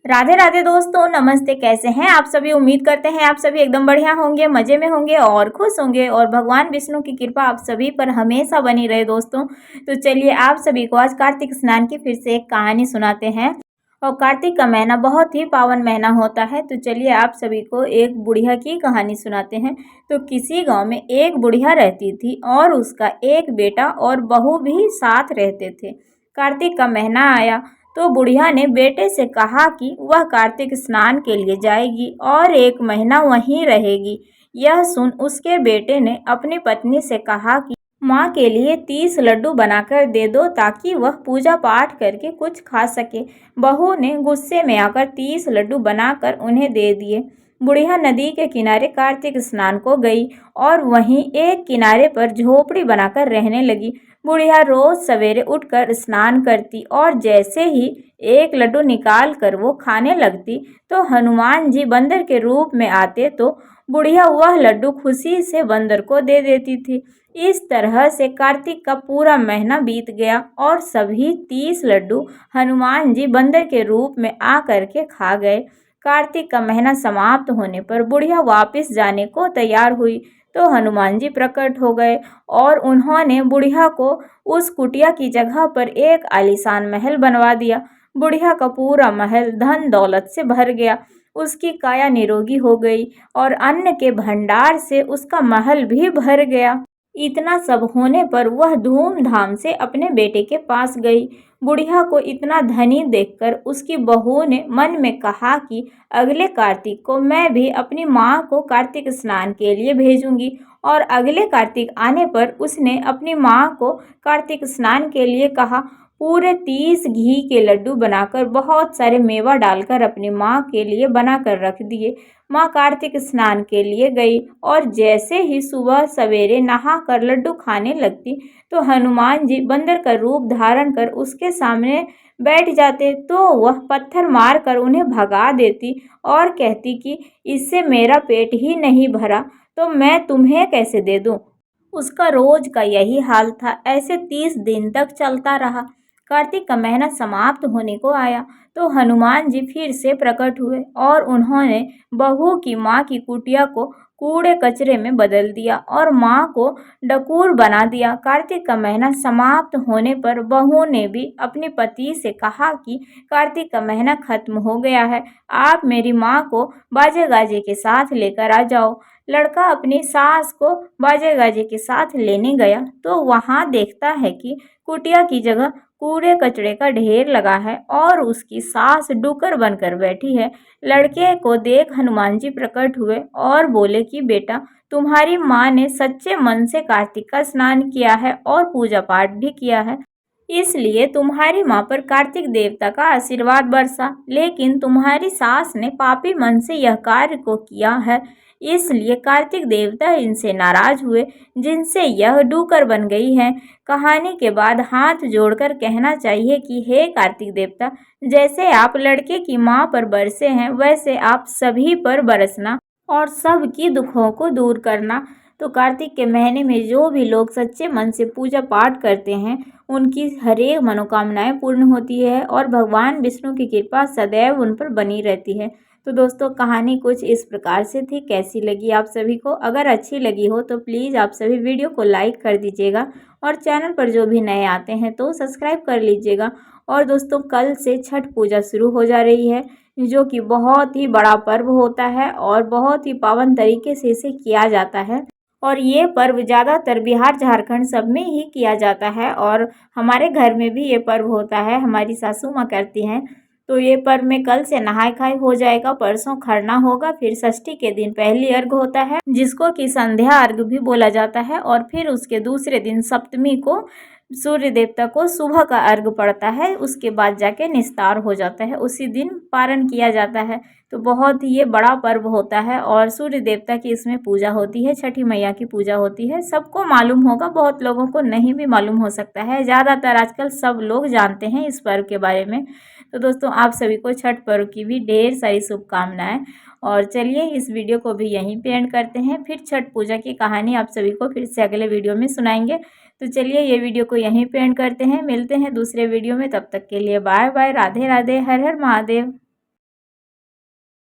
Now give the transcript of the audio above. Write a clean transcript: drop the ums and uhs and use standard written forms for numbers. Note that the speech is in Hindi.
राधे राधे दोस्तों, नमस्ते। कैसे हैं आप सभी। उम्मीद करते हैं आप सभी एकदम बढ़िया होंगे, मज़े में होंगे और खुश होंगे और भगवान विष्णु की कृपा आप सभी पर हमेशा बनी रहे दोस्तों। तो चलिए आप सभी को आज कार्तिक स्नान की फिर से एक कहानी सुनाते हैं। और कार्तिक का महीना बहुत ही पावन महीना होता है। तो चलिए आप सभी को एक बुढ़िया की कहानी सुनाते हैं। तो किसी गाँव में एक बुढ़िया रहती थी और उसका एक बेटा और बहू भी साथ रहते थे। कार्तिक का महीना आया तो बुढ़िया ने बेटे से कहा कि वह कार्तिक स्नान के लिए जाएगी और एक महीना वहीं रहेगी। यह सुन उसके बेटे ने अपनी पत्नी से कहा कि माँ के लिए 30 लड्डू बनाकर दे दो ताकि वह पूजा पाठ करके कुछ खा सके। बहू ने गुस्से में आकर 30 लड्डू बनाकर उन्हें दे दिए। बुढ़िया नदी के किनारे कार्तिक स्नान को गई और वहीं एक किनारे पर झोपड़ी बनाकर रहने लगी। बुढ़िया रोज सवेरे उठकर स्नान करती और जैसे ही एक लड्डू निकाल कर वो खाने लगती तो हनुमान जी बंदर के रूप में आते तो बुढ़िया वह लड्डू खुशी से बंदर को दे देती थी। इस तरह से कार्तिक का पूरा महीना बीत गया और सभी 30 लड्डू हनुमान जी बंदर के रूप में आ करके खा गए। कार्तिक का महीना समाप्त होने पर बुढ़िया वापस जाने को तैयार हुई तो हनुमान जी प्रकट हो गए और उन्होंने बुढ़िया को उस कुटिया की जगह पर एक आलीशान महल बनवा दिया। बुढ़िया का पूरा महल धन दौलत से भर गया। उसकी काया निरोगी हो गई और अन्न के भंडार से उसका महल भी भर गया। इतना सब होने पर वह धूमधाम से अपने बेटे के पास गई। बुढ़िया को इतना धनी देखकर उसकी बहू ने मन में कहा कि अगले कार्तिक को मैं भी अपनी माँ को कार्तिक स्नान के लिए भेजूंगी। और अगले कार्तिक आने पर उसने अपनी माँ को कार्तिक स्नान के लिए कहा। पूरे 30 घी के लड्डू बनाकर बहुत सारे मेवा डालकर अपनी माँ के लिए बनाकर रख दिए। माँ कार्तिक स्नान के लिए गई और जैसे ही सुबह सवेरे नहा कर लड्डू खाने लगती तो हनुमान जी बंदर का रूप धारण कर उसके सामने बैठ जाते तो वह पत्थर मार कर उन्हें भगा देती और कहती कि इससे मेरा पेट ही नहीं भरा तो मैं तुम्हें कैसे दे दूं। उसका रोज का यही हाल था। ऐसे 30 दिन तक चलता रहा। कार्तिक का महीना समाप्त होने को आया तो हनुमान जी फिर से प्रकट हुए और उन्होंने बहू की माँ की कुटिया को कूड़े कचरे में बदल दिया और माँ को डकूर बना दिया। कार्तिक का महीना समाप्त होने पर बहू ने भी अपने पति से कहा कि कार्तिक का महीना खत्म हो गया है, आप मेरी माँ को बाजे गाजे के साथ लेकर आ जाओ। लड़का अपनी सास को बाजे गाजे के साथ लेने गया तो वहाँ देखता है कि कुटिया की जगह कूड़े कचड़े का ढेर लगा है और उसकी सास डुकर बनकर बैठी है। लड़के को देख हनुमान जी प्रकट हुए और बोले कि बेटा, तुम्हारी माँ ने सच्चे मन से कार्तिक का स्नान किया है और पूजा पाठ भी किया है, इसलिए तुम्हारी माँ पर कार्तिक देवता का आशीर्वाद बरसा। लेकिन तुम्हारी सास ने पापी मन से यह कार्य को किया है, इसलिए कार्तिक देवता इनसे नाराज हुए जिनसे यह डूकर बन गई है। कहानी के बाद हाथ जोड़कर कहना चाहिए कि हे कार्तिक देवता, जैसे आप लड़के की माँ पर बरसे हैं वैसे आप सभी पर बरसना और सबकी दुखों को दूर करना। तो कार्तिक के महीने में जो भी लोग सच्चे मन से पूजा पाठ करते हैं उनकी हर एक मनोकामनाएं पूर्ण होती है और भगवान विष्णु की कृपा सदैव उन पर बनी रहती है। तो दोस्तों कहानी कुछ इस प्रकार से थी। कैसी लगी आप सभी को? अगर अच्छी लगी हो तो प्लीज़ आप सभी वीडियो को लाइक कर दीजिएगा और चैनल पर जो भी नए आते हैं तो सब्सक्राइब कर लीजिएगा। और दोस्तों कल से छठ पूजा शुरू हो जा रही है जो कि बहुत ही बड़ा पर्व होता है और बहुत ही पावन तरीके से इसे किया जाता है। और ये पर्व ज़्यादातर बिहार झारखंड सब में ही किया जाता है और हमारे घर में भी ये पर्व होता है, हमारी सासू माँ करती हैं। तो ये पर्व में कल से नहाय खाय हो जाएगा, परसों खरना होगा, फिर षष्ठी के दिन पहली अर्घ होता है जिसको कि संध्या अर्घ भी बोला जाता है और फिर उसके दूसरे दिन सप्तमी को सूर्य देवता को सुबह का अर्घ पड़ता है, उसके बाद जाके निस्तार हो जाता है, उसी दिन पारण किया जाता है। तो बहुत ही ये बड़ा पर्व होता है और सूर्य देवता की इसमें पूजा होती है, छठी मैया की पूजा होती है। सबको मालूम होगा, बहुत लोगों को नहीं भी मालूम हो सकता है, ज़्यादातर आजकल सब लोग जानते हैं इस पर्व के बारे में। तो दोस्तों आप सभी को छठ पर्व की भी ढेर सारी शुभकामनाएं। और चलिए इस वीडियो को भी यहीं पे एंड करते हैं, फिर छठ पूजा की कहानी आप सभी को फिर से अगले वीडियो में सुनाएंगे। तो चलिए ये वीडियो को यहीं पे एंड करते हैं, मिलते हैं दूसरे वीडियो में, तब तक के लिए बाय बाय, राधे राधे, हर हर महादेव।